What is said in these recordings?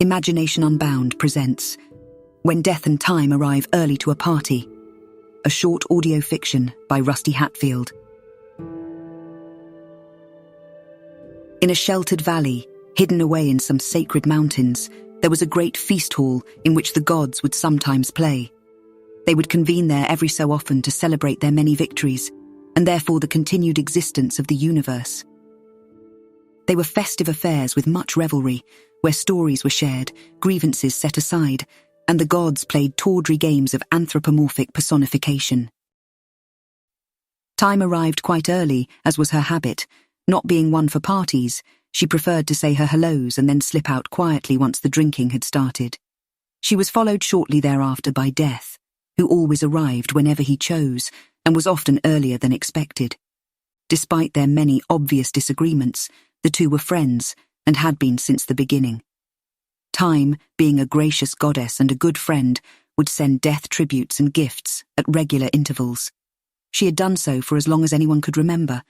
Imagination Unbound presents When Death and Time Arrive Early to a Party, a short audio fiction by Rusty Hatfield. In a sheltered valley, hidden away in some sacred mountains, there was a great feast hall in which the gods would sometimes play. They would convene there every so often to celebrate their many victories, and therefore the continued existence of the universe. They were festive affairs with much revelry, where stories were shared, grievances set aside, and the gods played tawdry games of anthropomorphic personification. Time arrived quite early, as was her habit. Not being one for parties, she preferred to say her hellos and then slip out quietly once the drinking had started. She was followed shortly thereafter by Death, who always arrived whenever he chose and was often earlier than expected. Despite their many obvious disagreements, the two were friends and had been since the beginning. Time, being a gracious goddess and a good friend, would send Death tributes and gifts at regular intervals. She had done so for as long as anyone could remember.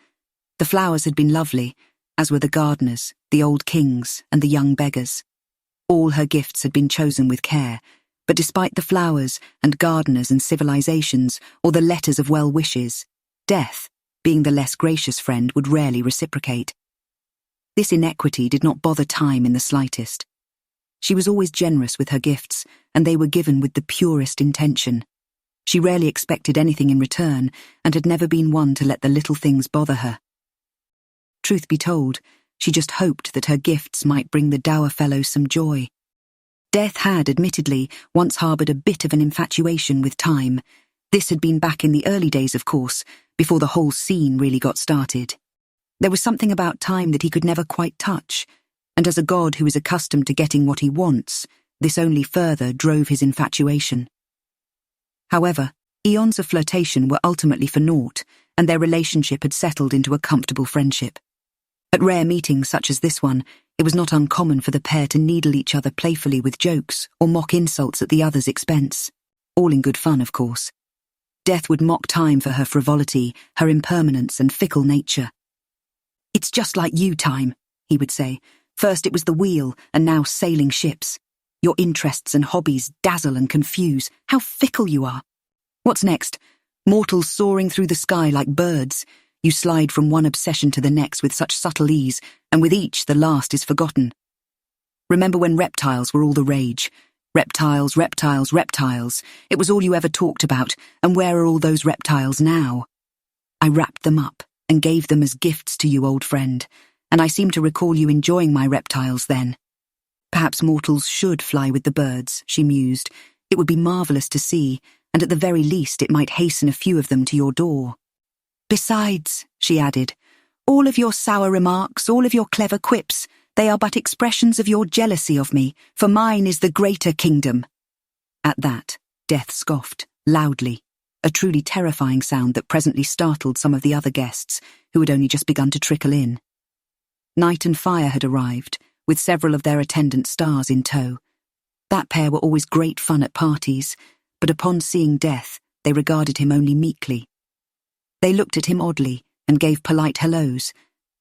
The flowers had been lovely, as were the gardeners, the old kings, and the young beggars. All her gifts had been chosen with care, but despite the flowers and gardeners and civilizations, or the letters of well wishes, Death, being the less gracious friend, would rarely reciprocate. This inequity did not bother Time in the slightest. She was always generous with her gifts, and they were given with the purest intention. She rarely expected anything in return, and had never been one to let the little things bother her. Truth be told, she just hoped that her gifts might bring the dour fellow some joy. Death had, admittedly, once harboured a bit of an infatuation with Time. This had been back in the early days, of course, before the whole scene really got started. There was something about Time that he could never quite touch, and as a god who is accustomed to getting what he wants, this only further drove his infatuation. However, eons of flirtation were ultimately for naught, and their relationship had settled into a comfortable friendship. At rare meetings such as this one, it was not uncommon for the pair to needle each other playfully with jokes or mock insults at the other's expense. All in good fun, of course. Death would mock Time for her frivolity, her impermanence and fickle nature. "It's just like you, Time," he would say. "First it was the wheel, and now sailing ships. Your interests and hobbies dazzle and confuse. How fickle you are. What's next? Mortals soaring through the sky like birds. You slide from one obsession to the next with such subtle ease, and with each the last is forgotten. Remember when reptiles were all the rage? Reptiles, reptiles, reptiles. It was all you ever talked about, and where are all those reptiles now? I wrapped them up and gave them as gifts to you, old friend, and I seem to recall you enjoying my reptiles then. Perhaps mortals should fly with the birds," she mused. "It would be marvellous to see, and at the very least it might hasten a few of them to your door. Besides," she added, "all of your sour remarks, all of your clever quips, they are but expressions of your jealousy of me, for mine is the greater kingdom." At that, Death scoffed, loudly, a truly terrifying sound that presently startled some of the other guests, who had only just begun to trickle in. Night and Fire had arrived, with several of their attendant stars in tow. That pair were always great fun at parties, but upon seeing Death, they regarded him only meekly. They looked at him oddly and gave polite hellos,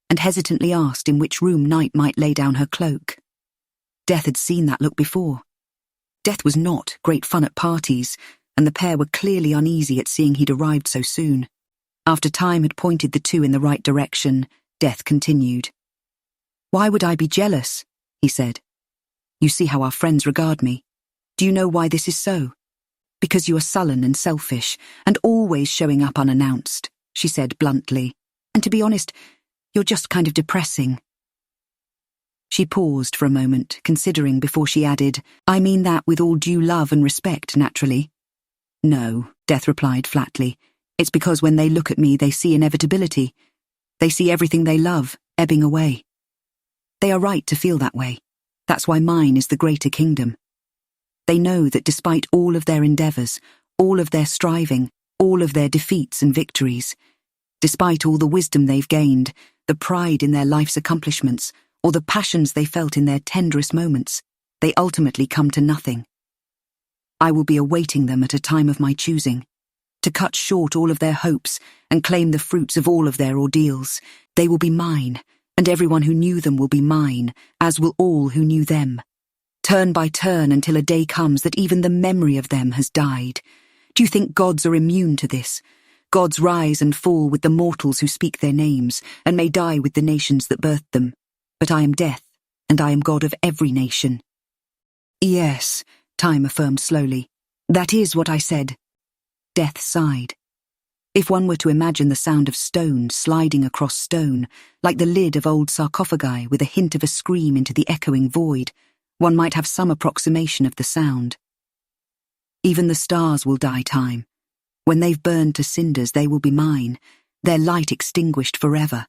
and hesitantly asked in which room Night might lay down her cloak. Death had seen that look before. Death was not great fun at parties, and the pair were clearly uneasy at seeing he'd arrived so soon. After Time had pointed the two in the right direction, Death continued. "Why would I be jealous?" he said. "You see how our friends regard me. Do you know why this is so? Because you are sullen and selfish, and always showing up unannounced," she said bluntly. "And to be honest, you're just kind of depressing." She paused for a moment, considering before she added, "I mean that with all due love and respect, naturally." "No," Death replied flatly. "It's because when they look at me they see inevitability. They see everything they love ebbing away. They are right to feel that way. That's why mine is the greater kingdom. They know that despite all of their endeavours, all of their striving, all of their defeats and victories, despite all the wisdom they've gained, the pride in their life's accomplishments, or the passions they felt in their tenderest moments, they ultimately come to nothing. I will be awaiting them at a time of my choosing, to cut short all of their hopes and claim the fruits of all of their ordeals. They will be mine, and everyone who knew them will be mine, as will all who knew them. turn by turn until a day comes that even the memory of them has died. Do you think gods are immune to this? Gods rise and fall with the mortals who speak their names, and may die with the nations that birthed them. But I am death, and I am God of every nation. Yes, Time affirmed slowly. That is what I said. Death sighed. If one were to imagine the sound of stone sliding across stone, like the lid of old sarcophagi with a hint of a scream into the echoing void, one might have some approximation of the sound. Even the stars will die, Time. When they've burned to cinders, they will be mine, their light extinguished forever.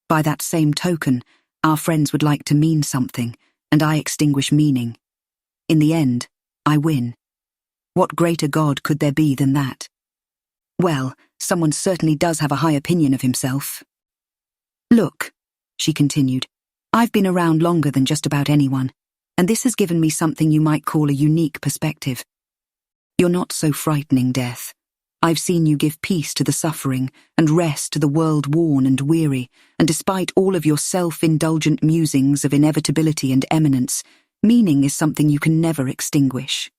By that same token, our friends would like to mean something, and I extinguish meaning. In the end, I win. What greater god could there be than that? Well, someone certainly does have a high opinion of himself. Look, she continued, I've been around longer than just about anyone, and this has given me something you might call a unique perspective. You're not so frightening, Death. I've seen you give peace to the suffering and rest to the world worn and weary, and despite all of your self-indulgent musings of inevitability and eminence, meaning is something you can never extinguish.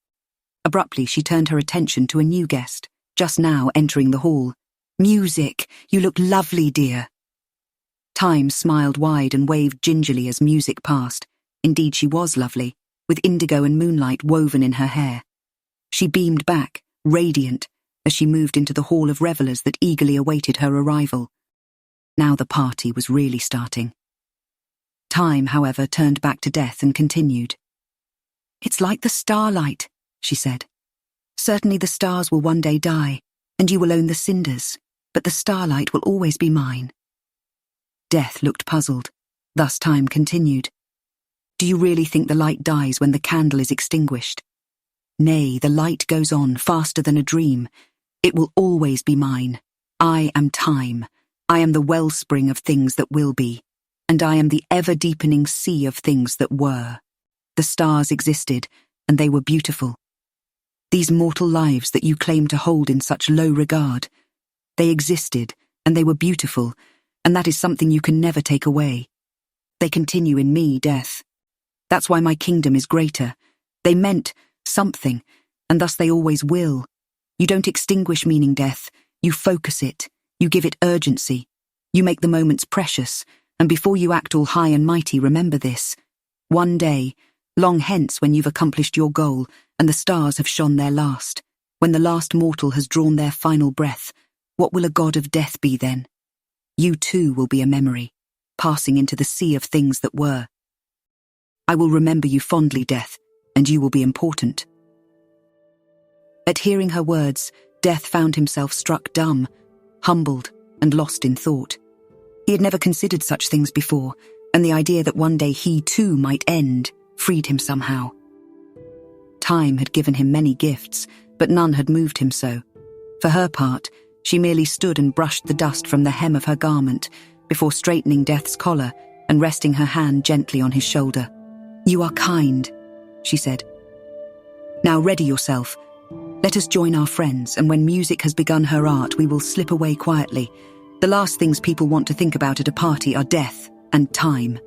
Abruptly, she turned her attention to a new guest, just now entering the hall. Music, you look lovely, dear. Time smiled wide and waved gingerly as music passed. Indeed, she was lovely, with indigo and moonlight woven in her hair. She beamed back, radiant, as she moved into the hall of revellers that eagerly awaited her arrival. Now the party was really starting. Time, however, turned back to Death and continued. It's like the starlight, she said. Certainly the stars will one day die, and you will own the cinders, but the starlight will always be mine. Death looked puzzled. Thus Time continued. Do you really think the light dies when the candle is extinguished? Nay, the light goes on faster than a dream. It will always be mine. I am Time. I am the wellspring of things that will be, and I am the ever-deepening sea of things that were. The stars existed, and they were beautiful. These mortal lives that you claim to hold in such low regard, they existed, and they were beautiful, and that is something you can never take away. They continue in me, Death. That's why my kingdom is greater. They meant something, and thus they always will. You don't extinguish meaning, Death. You focus it. You give it urgency. You make the moments precious, and before you act all high and mighty, remember this. One day, long hence when you've accomplished your goal, and the stars have shone their last, when the last mortal has drawn their final breath, what will a god of death be then? You too will be a memory, passing into the sea of things that were. I will remember you fondly, Death, and you will be important. At hearing her words, Death found himself struck dumb, humbled, and lost in thought. He had never considered such things before, and the idea that one day he too might end freed him somehow. Time had given him many gifts, but none had moved him so. For her part, she merely stood and brushed the dust from the hem of her garment before straightening Death's collar and resting her hand gently on his shoulder. You are kind, she said. Now ready yourself. Let us join our friends, and when music has begun her art, we will slip away quietly. The last things people want to think about at a party are death and time.